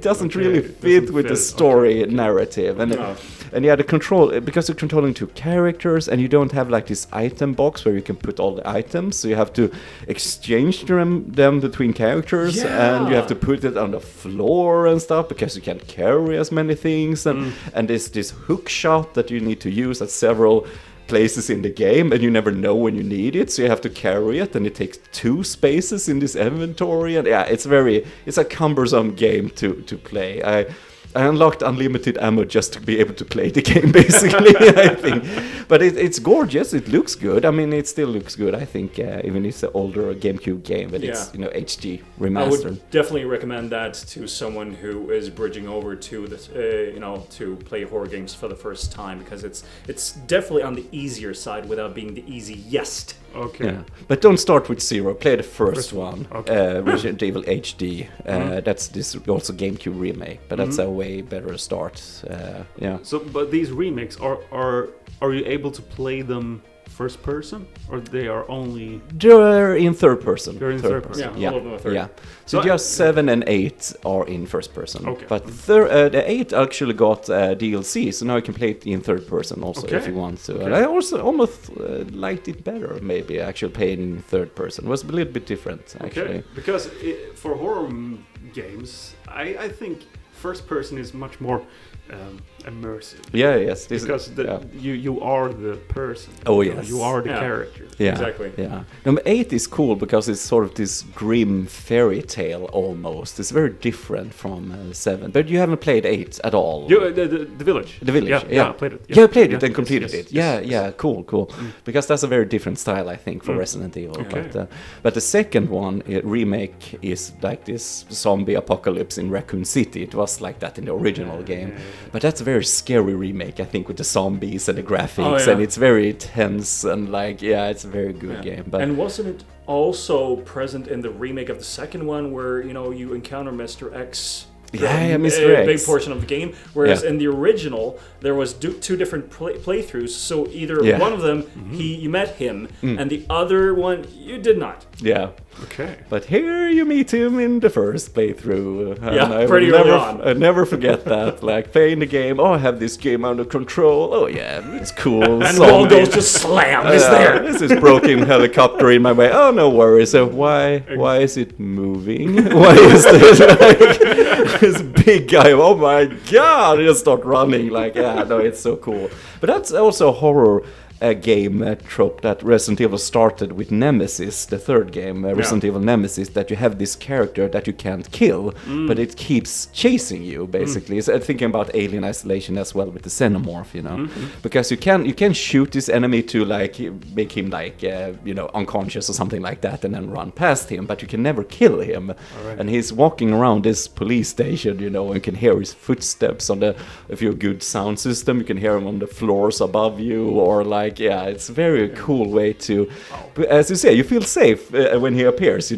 doesn't really fit with the story narrative. And yeah, the control, because you're controlling two characters and you don't have like this item box where you can put all the items, so you have to exchange them between characters, and you have to put it on the floor and stuff because you can't carry as many things, and there's this hook shot that you need to use at several places in the game, and you never know when you need it, so you have to carry it, and it takes 2 spaces in this inventory, and yeah, it's a cumbersome game to play. I unlocked unlimited ammo just to be able to play the game, basically, I think. But it's gorgeous. It looks good. I mean, it still looks good, I think, even it's an older GameCube game, but it's, HD remastered. I would definitely recommend that to someone who is bridging over to this, to play horror games for the first time, because it's definitely on the easier side without being the easiest. Okay. Yeah. But don't start with Zero. Play the first one, okay. Resident Evil HD. That's this also GameCube remake, but that's a way better start. Yeah. So, but these remakes are you able to play them first person, or they are only? They're in third person. They're in third person. Yeah, all of them are third. Yeah. So just 7 and 8 are in first person. Okay. But the 8 actually got DLC, so now you can play it in third person also if you want to. Okay. And I also almost liked it better, maybe actually playing in third person. It was a little bit different actually. Okay. Because for horror games, I think first person is much more immersive. Yeah, yes. Because you are the person. Oh, yes. You are the character. Yeah, exactly. Yeah. Number 8 is cool because it's sort of this grim fairy tale almost. It's very different from 7. But you haven't played 8 at all. The Village. The Village, yeah. I played it. Yeah, I played it and completed yes, it. yes, Yeah, cool. Because that's a very different style, I think, for Resident Evil. Okay. But the second one, remake, is like this zombie apocalypse in Raccoon City. It was like that in the original game. But that's a very scary remake, I think, with the zombies and the graphics, and it's very tense and it's a very good game. But and wasn't it also present in the remake of the second one where you encounter Mr. X? Yeah, Mr. X. A big portion of the game. Whereas in the original, there was 2 different playthroughs. So either one of them, you met him, and the other one, you did not. Yeah. Okay. But here you meet him in the first playthrough. Yeah, pretty early on. I never forget that. Like, playing the game, I have this game under control. Oh, yeah, it's cool. And the wall goes to slam. It's there. This is broken helicopter in my way. Oh, no worries. So why is it moving? Why is this this big guy? Oh, my God. He just start running. It's so cool. But that's also a horror game trope that Resident Evil started with Nemesis, the third game, Resident Evil Nemesis, that you have this character that you can't kill, but it keeps chasing you, basically. So I'm thinking about Alien Isolation as well with the Xenomorph, because you can shoot this enemy to make him unconscious or something like that, and then run past him, but you can never kill him. Right. And he's walking around this police station, and you can hear his footsteps if you're a good sound system, you can hear him on the floors above you, or it's a very cool way to, as you say, you feel safe when he appears,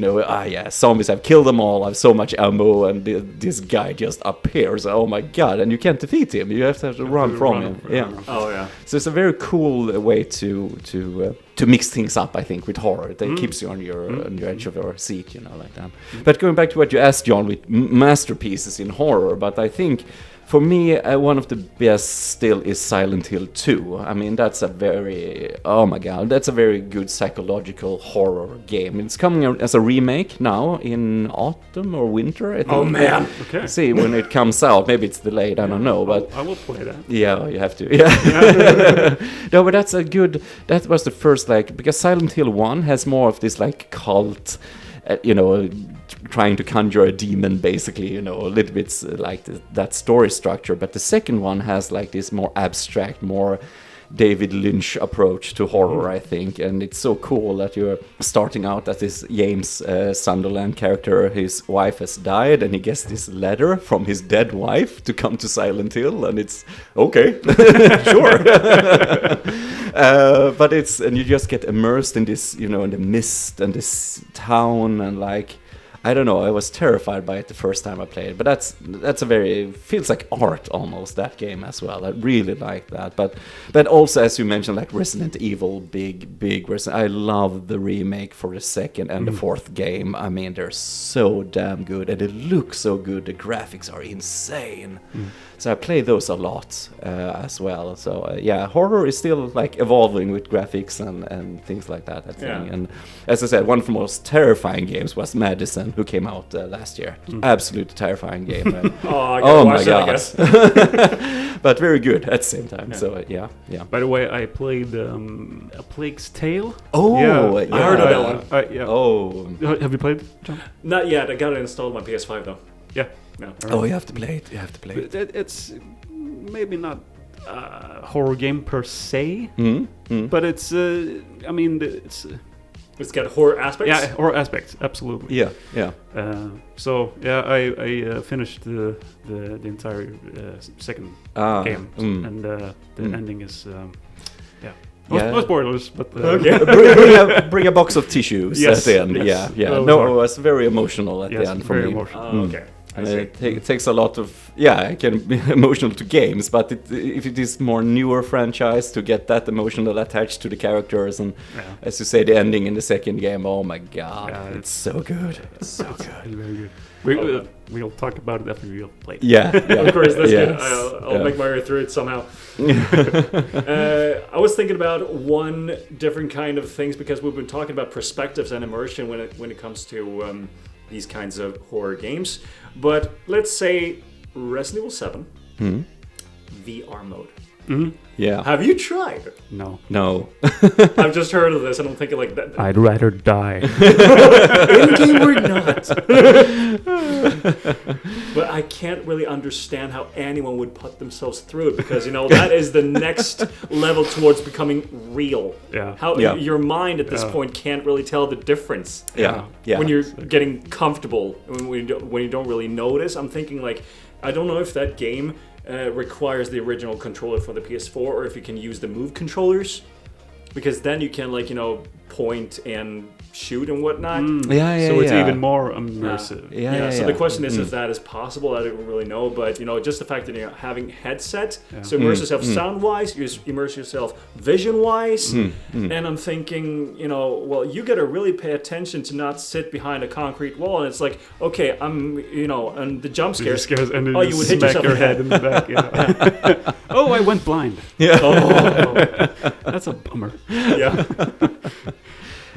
zombies, I've killed them all, I have so much ammo, and this guy just appears, oh my God, and you can't defeat him, you have to run from him. Oh, yeah. So it's a very cool way to to mix things up, I think, with horror. It keeps you on your edge of your seat, you know, like that. But going back to what you asked, John, with masterpieces in horror, but I think for me, one of the best still is Silent Hill 2. I mean, that's a very, oh my god, that's a very good psychological horror game. It's coming out as a remake now in autumn or winter, I think. Oh man! Okay. See, when it comes out, maybe it's delayed, I don't know, but... I will play that. Yeah, you have to. Yeah. No, but that's a good... That was the first, like... Because Silent Hill 1 has more of this, like, cult... you know, trying to conjure a demon, basically, you know, a little bit like that story structure. But the second one has, like, this more abstract, more David Lynch approach to horror, I think. And it's so cool that you're starting out as this James Sunderland character. His wife has died, and he gets this letter from his dead wife to come to Silent Hill, and it's okay, sure. But it's, and you just get immersed in this, you know, in the mist and this town, and like, I don't know, I was terrified by it the first time I played it, but that's a very, feels like art almost, that game as well. I really like that. But also, as you mentioned, like Resident Evil, big Resident, I love the remake for the second and the fourth game. I mean, they're so damn good, and they look so good. The graphics are insane. So I play those a lot as well. So yeah, horror is still like evolving with graphics and things like that, I think. Yeah. And as I said, one of the most terrifying games was Madison, who came out last year. Absolutely terrifying game. I gotta watch that, I guess. But very good at the same time. Yeah. So yeah. By the way, I played A Plague's Tale. Oh, yeah. I heard of that one. Yeah. Oh. Have you played, John? Not yet. I got it installed on my PS5 though. Yeah. No. Oh, you have to play it. You have to play it. It's maybe not a horror game per se, but it's. I mean, It's got horror aspects. Yeah, horror aspects, absolutely. Yeah. So yeah, I finished the entire second game, and the ending is. No spoilers, but bring a box of tissues at the end. Yes. Yeah. No, it was very emotional at the end for me. Emotional. Okay. And it takes a lot of, it can be emotional to games, but if it is more newer franchise, to get that emotional attached to the characters, and as you say, the ending in the second game, oh my god, it's so good. It's so good. It's very good. We'll talk about it after we'll play it. Yeah. Of course, that's good. Yes. I'll make my way through it somehow. I was thinking about one different kind of things, because we've been talking about perspectives and immersion when it comes to these kinds of horror games. But let's say Resident Evil 7 VR mode. Yeah. Have you tried? No. I've just heard of this, and I'm thinking like that. I'd rather die. In game or not. But I can't really understand how anyone would put themselves through it, because, you know, that is the next level towards becoming real. Yeah. How your mind at this point can't really tell the difference. Yeah. When you're getting comfortable, when you don't really notice. I'm thinking like, I don't know if that game requires the original controller for the PS4, or if you can use the Move controllers, because then you can, like, you know, point and shoot and whatnot. So it's even more immersive. So the question is if that is possible. I don't really know, but, you know, just the fact that you're having headset, so immerse yourself sound-wise, you immerse yourself vision-wise, and I'm thinking, you know, well, you got to really pay attention to not sit behind a concrete wall, and it's like, okay, I'm, you know, and the jump scares, and then you would hit smack yourself your in the head in the back. Yeah. Oh, I went blind. Yeah. That's a bummer. Yeah.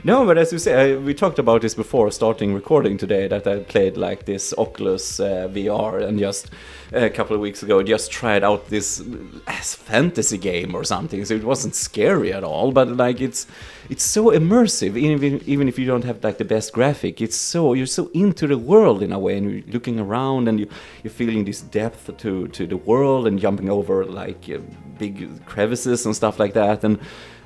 No, but as you say, we talked about this before starting recording today, that I played like this Oculus VR, and just a couple of weeks ago just tried out this fantasy game or something. So it wasn't scary at all, but like it's so immersive, even if you don't have like the best graphic. You're so into the world in a way, and you're looking around, and you're feeling this depth to the world, and jumping over like big crevices and stuff like that, and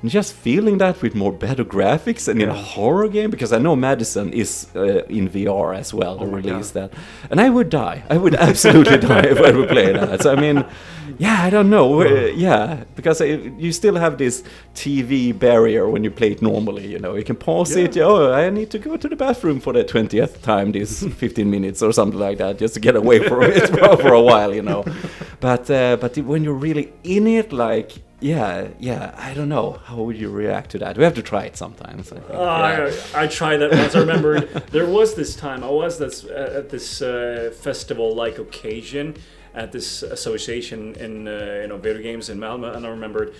just feeling that with more better graphics and in a horror game, because I know Madison is in VR as well to release that, and I would die. I would absolutely die if I would play that. So I mean, I don't know, because you still have this TV barrier when you play it normally. You know, you can pause it. Oh, I need to go to the bathroom for the 20th time this 15 minutes or something like that, just to get away from it for a while. You know, but when you're really in it, like. Yeah. I don't know. How would you react to that? We have to try it sometimes. I think. I tried that once. I remembered there was this time I was at this festival-like occasion at this association in video games in Malmö, and I remembered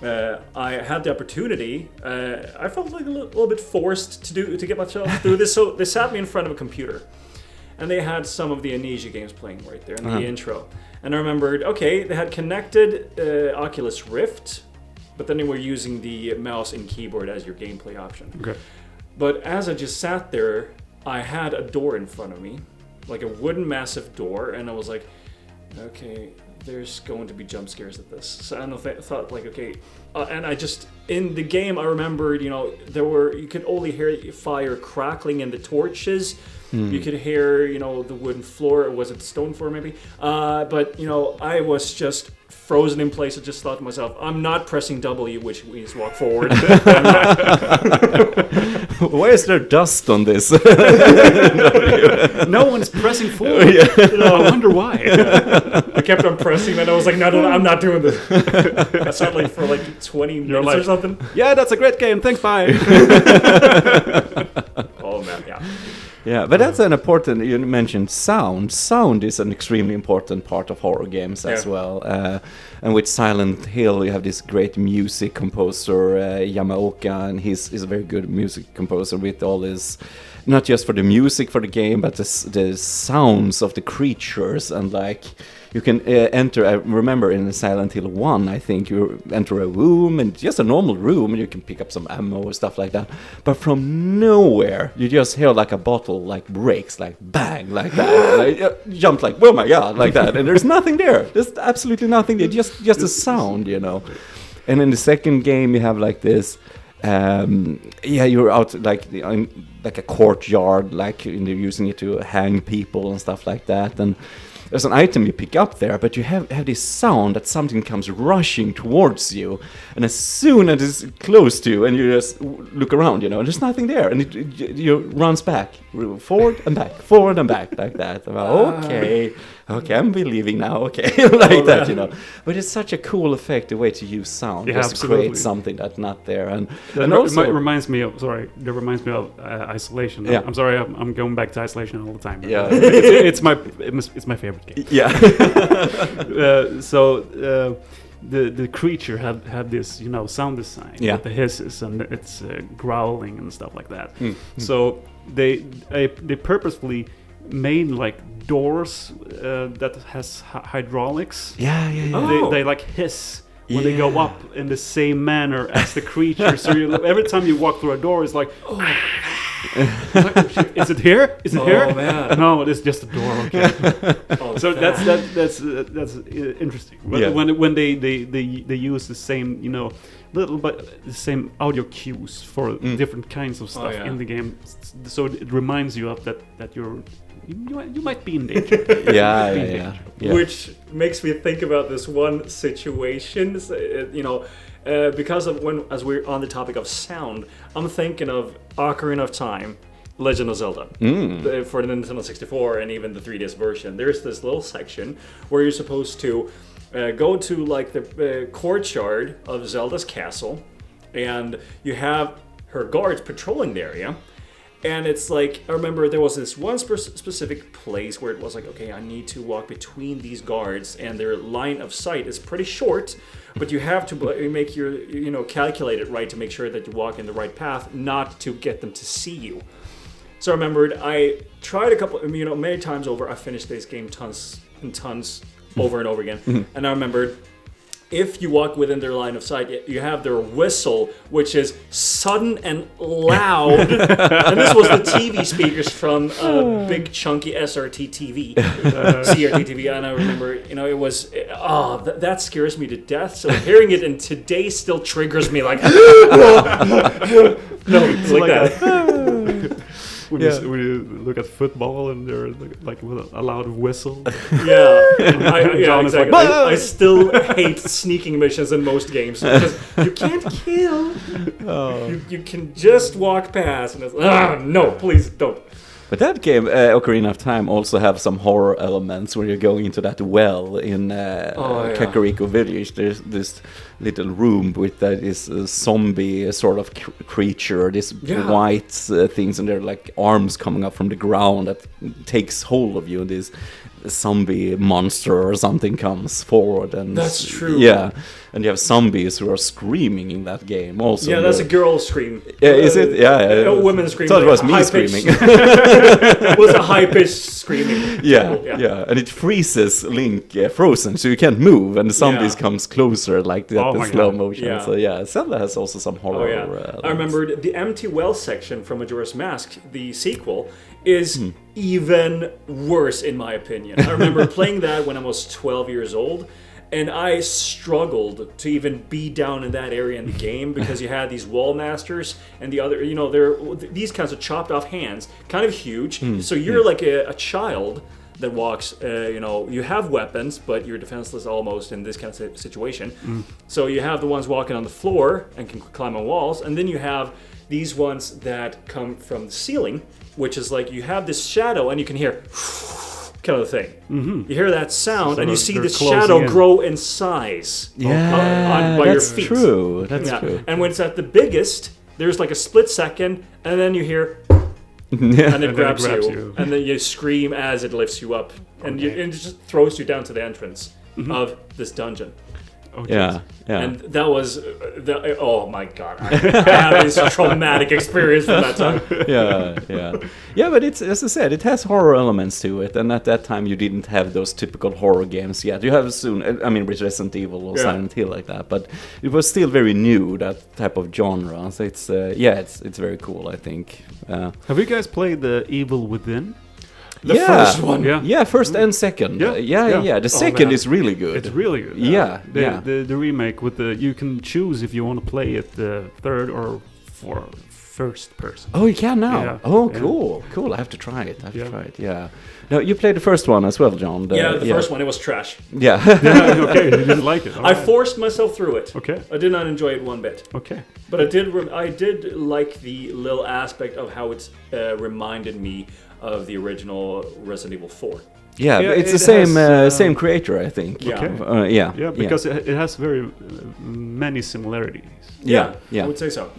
I had the opportunity. I felt like a little bit forced to get myself through this. So they sat me in front of a computer, and they had some of the Amnesia games playing right there in the intro. And I remembered, okay, they had connected Oculus Rift, but then they were using the mouse and keyboard as your gameplay option. Okay. But as I just sat there, I had a door in front of me, like a wooden massive door, and I was like, okay, there's going to be jump scares at this. So I thought like, okay, and I just, in the game, I remembered, you could only hear fire crackling in the torches. You could hear, the wooden floor, or was it the stone floor maybe? But, I was just frozen in place. I just thought to myself, I'm not pressing W, which means walk forward. Why is there dust on this? No one's pressing forward. I wonder why. I kept on pressing, and I was like, no, I'm not doing this. I sat for 20 minutes or something. Yeah, that's a great game. Thanks, bye. Oh, man, yeah. Yeah, but that's an important, you mentioned sound. Sound is an extremely important part of horror games as well. And with Silent Hill, you have this great music composer, Yamaoka, and he's a very good music composer with all his, not just for the music for the game, but the sounds of the creatures. And you can enter, I remember in Silent Hill 1, I think you enter a room, and just a normal room, and you can pick up some ammo or stuff like that. But from nowhere, you just hear a bottle breaks, bang, like that. You jump oh my god, like that. And there's nothing there. There's absolutely nothing there. Just a sound, And in the second game, you have this, you're out in a courtyard, you're using it to hang people and stuff like that. And there's an item you pick up there, but you have this sound that something comes rushing towards you, and as soon as it's close to you, and you just look around, there's nothing there, and it runs back, forward and back, like that. Okay, I'm believing now. Okay, that. But it's such a cool effect, the way to use sound, just to create something that's not there, and also reminds me of Isolation. Yeah. I'm sorry, I'm going back to Isolation all the time. Yeah, it's my favorite game. Yeah. The creature had this sound design with the hisses and it's growling and stuff like that. So they purposefully made doors that has hydraulics. Yeah. They hiss when they go up in the same manner as the creature. So every time you walk through a door, it's like, is it here? Is it here? Oh man! No, it's just a door. Okay. So that's interesting. When they use the same the same audio cues for different kinds of stuff in the game, so it reminds you of that you might be in danger. Yeah. Which makes me think about this one situation. Because of as we're on the topic of sound, I'm thinking of Ocarina of Time, Legend of Zelda, for the Nintendo 64 and even the 3DS version. There's this little section where you're supposed to go to the courtyard of Zelda's castle, and you have her guards patrolling the area. And it's I remember there was this one specific place where it was okay, I need to walk between these guards, and their line of sight is pretty short, but you have to make your, calculate it right to make sure that you walk in the right path, not to get them to see you. So I remembered I tried a couple, many times over. I finished this game tons and tons over and over again. And I remembered, if you walk within their line of sight, you have their whistle, which is sudden and loud. And this was the TV speakers from big chunky SRT TV, CRT TV. And I remember, it was, that scares me to death. So hearing it in today still triggers me no, it's like that. When you look at football and they're with a loud whistle. Yeah, exactly. I still hate sneaking missions in most games because you can't kill. You can just walk past, and it's no, please don't. But that game, Ocarina of Time, also have some horror elements when you're going into that well in Kakariko Village. There's this little room with that is a zombie sort of creature, this white things, and there are like arms coming up from the ground that takes hold of you, and this zombie monster or something comes forward, and that's true. Yeah, and you have zombies who are screaming in that game also. Yeah, that's a girl scream. Is it? Yeah, a woman screaming. I thought it was me screaming. It was a high-pitched screaming. Yeah, and it freezes Link frozen, so you can't move, and the zombies comes closer like that in slow motion. Yeah. So yeah, Zelda has also some horror. I remember the empty well section from Majora's Mask, the sequel, is even worse in my opinion. I remember playing that when I was 12 years old, and I struggled to even be down in that area in the game because you had these wall masters and the other, these kinds of chopped off hands, kind of huge. So you're like a child that walks, you have weapons, but you're defenseless almost in this kind of situation. So you have the ones walking on the floor and can climb on walls, and then you have these ones that come from the ceiling, which is like you have this shadow and you can hear kind of thing. You hear that sound and you see the shadow grow in size by your feet. That's true. And when it's at the biggest, there's like a split second, and then you hear and it grabs you. And then you scream as it lifts you up, and it just throws you down to the entrance of this dungeon. Yeah. And that was, oh my god, I have this traumatic experience from that time. Yeah, but it's, as I said, it has horror elements to it, and at that time you didn't have those typical horror games yet. You have soon, I mean, with Resident Evil or Silent Hill like that, but it was still very new, that type of genre. So it's very cool, I think. Have you guys played the Evil Within? The first one. Yeah, first and second. Yeah. The second is really good. It's really good. The remake with you can choose if you want to play it the third or first person. Oh, you can now. Yeah. Oh, cool. I have to try it. Yeah. No, you played the first one as well, John. The first one, it was trash. Yeah. Okay, you didn't like it. I forced myself through it. Okay. I did not enjoy it one bit. Okay. But I did like the little aspect of how it reminded me of the original Resident Evil 4. Yeah, it's the same creator, I think. Yeah. Because it has very many similarities. Yeah, I would say so.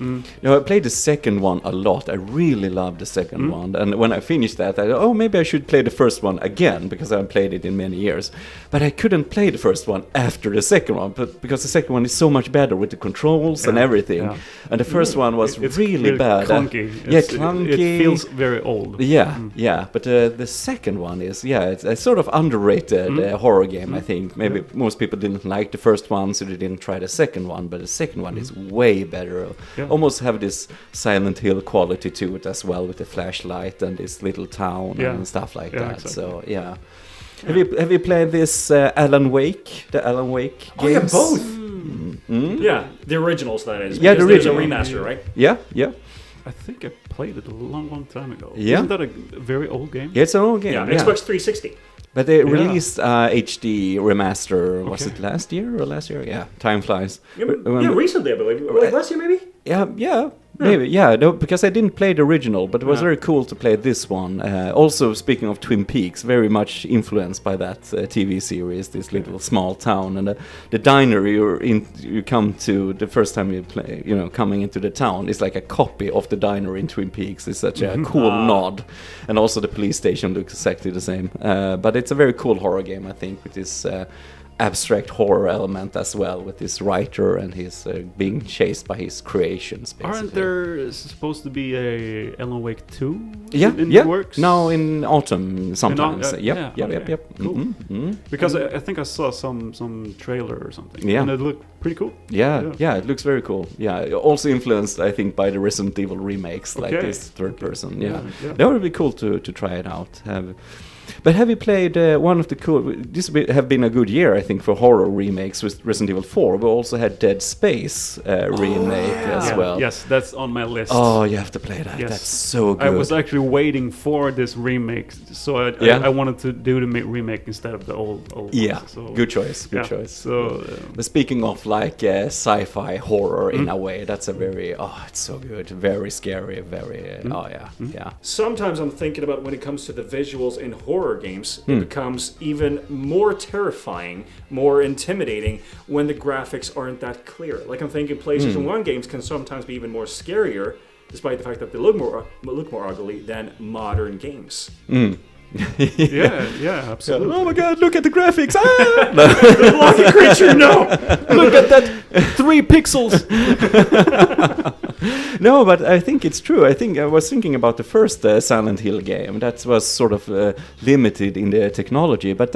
No, I played the second one a lot. I really loved the second one. And when I finished that, I thought, maybe I should play the first one again, because I haven't played it in many years. But I couldn't play the first one after the second one, because the second one is so much better with the controls and everything. Yeah. And the first one was really bad. Clunky. Clunky. It feels very old. Yeah. But the second one is, it's a sort of underrated horror game, I think. Maybe most people didn't like the first one, so they didn't try the second one. But the second one is way better. Almost have this Silent Hill quality to it as well, with the flashlight and this little town and stuff like that. Exactly. So have you played this Alan Wake? The Alan Wake games? Oh yeah, both. Yeah, the originals, that is. Yeah, the original. There's a remaster, right? Yeah. I think I played it a long time ago. Yeah. Isn't that a very old game? Yeah, it's an old game. Yeah, Xbox 360. But they released HD remaster, was it last year or last year? Yeah, time flies. Recently, I believe. Last year, maybe? Yeah, maybe. Yeah, no, because I didn't play the original, but it was very cool to play this one. Also, speaking of Twin Peaks, very much influenced by that TV series, this little small town. And the diner you come to the first time you play, coming into the town, is like a copy of the diner in Twin Peaks. It's such a cool nod. And also the police station looks exactly the same. But it's a very cool horror game, I think, with this abstract horror element as well, with this writer and his being chased by his creations, basically. Aren't there supposed to be a Alan Wake 2 in the works? Now in autumn sometimes. Yep. Cool. Because I think I saw some trailer or something. Yeah. And it looked pretty cool. Yeah, it looks very cool. Yeah, also influenced, I think, by the Resident Evil remakes, like this third person. Yeah. That would be cool to try it out. But have you played one of the cool... This have been a good year, I think, for horror remakes with Resident Evil 4. We also had Dead Space remake as well. Yes, that's on my list. Oh, you have to play that. Yes. That's so good. I was actually waiting for this remake, so I wanted to do the remake instead of the old Yeah, ones. So, good choice. Good choice. So, but speaking of like sci-fi horror in a way, that's a very it's so good, very scary, very yeah. Sometimes I'm thinking about when it comes to the visuals in horror games, it becomes even more terrifying, more intimidating when the graphics aren't that clear. Like I'm thinking PlayStation 1 games can sometimes be even more scarier, despite the fact that they look more ugly than modern games. yeah, absolutely. Oh my God! Look at the graphics! The lucky creature, no! Look at that 3 pixels. No, but I think it's true. I think I was thinking about the first Silent Hill game. That was sort of limited in the technology, but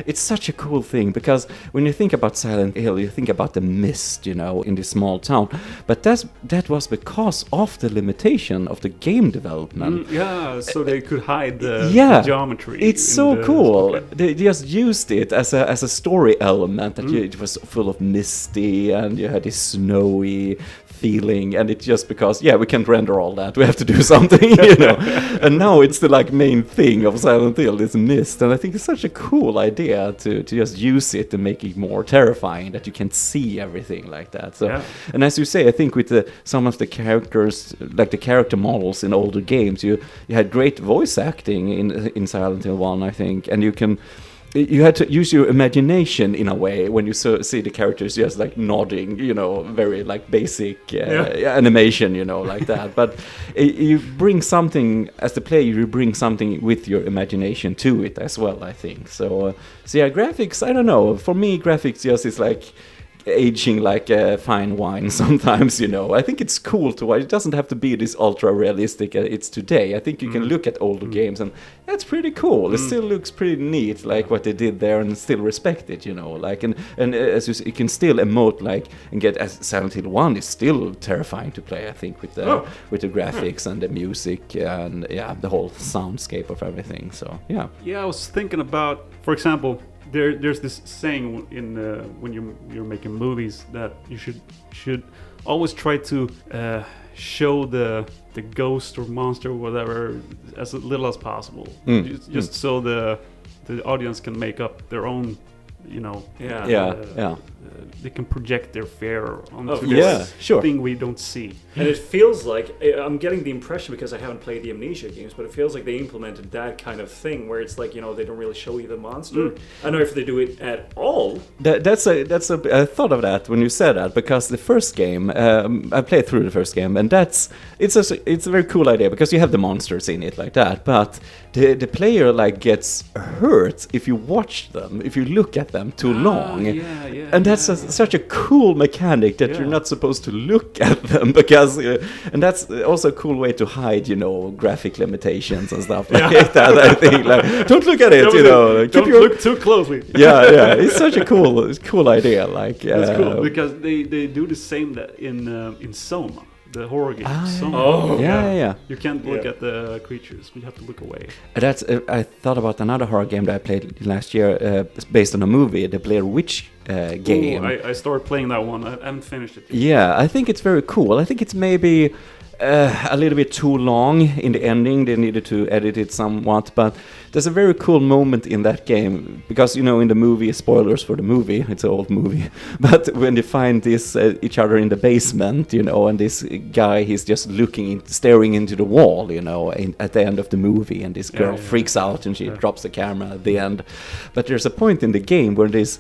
it's such a cool thing, because when you think about Silent Hill, you think about the mist, in this small town. But that was because of the limitation of the game development. So they could hide the geometry. It's so cool. They just used it as a story element, that it was full of misty, and you had this snowy feeling, and it's just because we can't render all that, we have to do something, and now it's the main thing of Silent Hill, this mist, and I think it's such a cool idea to just use it and make it more terrifying, that you can see everything like that. So and as you say, I think with some of the characters, like the character models in older games, you had great voice acting in Silent Hill 1, I think, and you had to use your imagination in a way when you see the characters just nodding, very basic animation, like that. But you bring something, as the player, you bring something with your imagination to it as well, I think. So graphics, I don't know. For me, graphics just is aging like fine wine sometimes, I think it's cool to watch. It doesn't have to be this ultra realistic it's today. I think you can look at older games and that's pretty cool. It still looks pretty neat, what they did there, and still respect it, and as you can still emote and get, as Silent Hill 1 is still terrifying to play, I think, with the graphics and the music and the whole soundscape of everything. So I was thinking about, for example, there's this saying in when you're making movies, that you should always try to show the ghost or monster or whatever as little as possible, just so the audience can make up their own, they can project their fear onto this thing we don't see. And it feels like, I'm getting the impression, because I haven't played the Amnesia games, but it feels like they implemented that kind of thing where it's they don't really show you the monster. I don't know if they do it at all. I thought of that when you said that, because the first game, I played through the first game, and it's a very cool idea, because you have the monsters in it like that, but the player gets hurt if you watch them, if you look at them too long. And that's such a cool mechanic, that you're not supposed to look at them, because and that's also a cool way to hide, graphic limitations and stuff like that. I think don't look at it, don't look too closely. It's such a cool idea. That's cool, because they do the same that in Soma, the horror game. You can't look at the creatures, you have to look away. That's I thought about another horror game that I played last year, based on a movie, the Blair Witch game. I started playing that one. I haven't finished it yet. Yeah, I think it's very cool. I think it's maybe a little bit too long in the ending. They needed to edit it somewhat, but there's a very cool moment in that game, because in the movie, spoilers for the movie, it's an old movie, but when they find each other in the basement, and this guy, he's just staring into the wall, at the end of the movie, and this girl freaks out and she drops the camera at the end. But there's a point in the game where this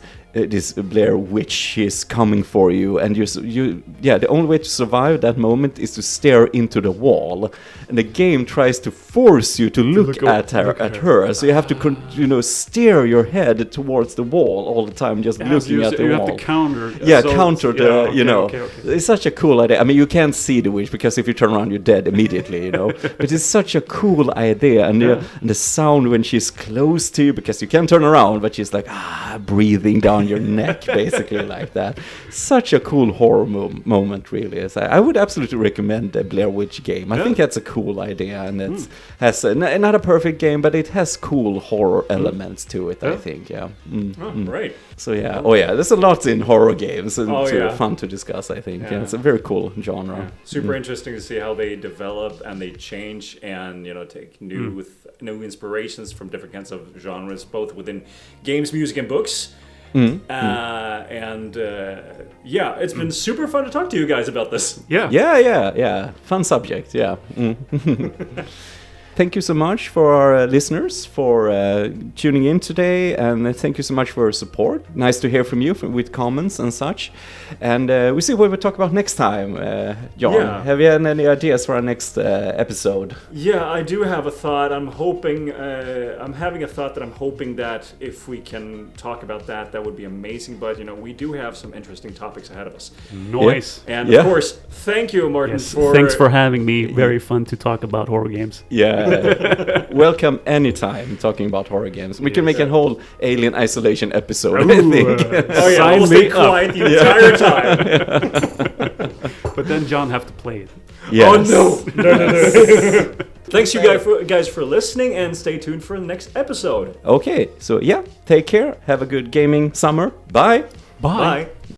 Blair Witch is coming for you, and the only way to survive that moment is to stare into the wall, and the game tries to force you to look at her. So you have to steer your head towards the wall all the time, just looking at the wall. You have to counter. Counter the It's such a cool idea. I mean, you can't see the witch, because if you turn around, you're dead immediately. But it's such a cool idea, and the sound when she's close to you, because you can't turn around, but she's breathing down around your neck, basically like that. Such a cool horror moment, really. So I would absolutely recommend the Blair Witch game. I think that's a cool idea, and it has not a perfect game, but it has cool horror elements to it. I think, Right. So there's a lot in horror games, and Oh, fun to discuss. I think, Yeah. it's a very cool genre. Yeah. Super interesting to see how they develop and they change and take new inspirations from different kinds of genres, both within games, music, and books. It's been super fun to talk to you guys about this. Yeah. Fun subject. Thank you so much for our listeners for tuning in today, and thank you so much for your support. Nice to hear from you with comments and such. And we see what we'll talk about next time. John, have you any ideas for our next episode? Yeah, I do have a thought. I'm having a thought that I'm hoping that if we can talk about that would be amazing. But we do have some interesting topics ahead of us. Nice. Yeah. And of course, thank you, Martin. Thanks for having me. Very fun to talk about horror games. Yeah. Welcome anytime talking about horror games. We can make a whole Alien Isolation episode, I think. I will stay quiet the entire time. But then John have to play it. Yes. Oh no. Thanks you guys for listening, and stay tuned for the next episode. Okay, so take care. Have a good gaming summer. Bye. Bye.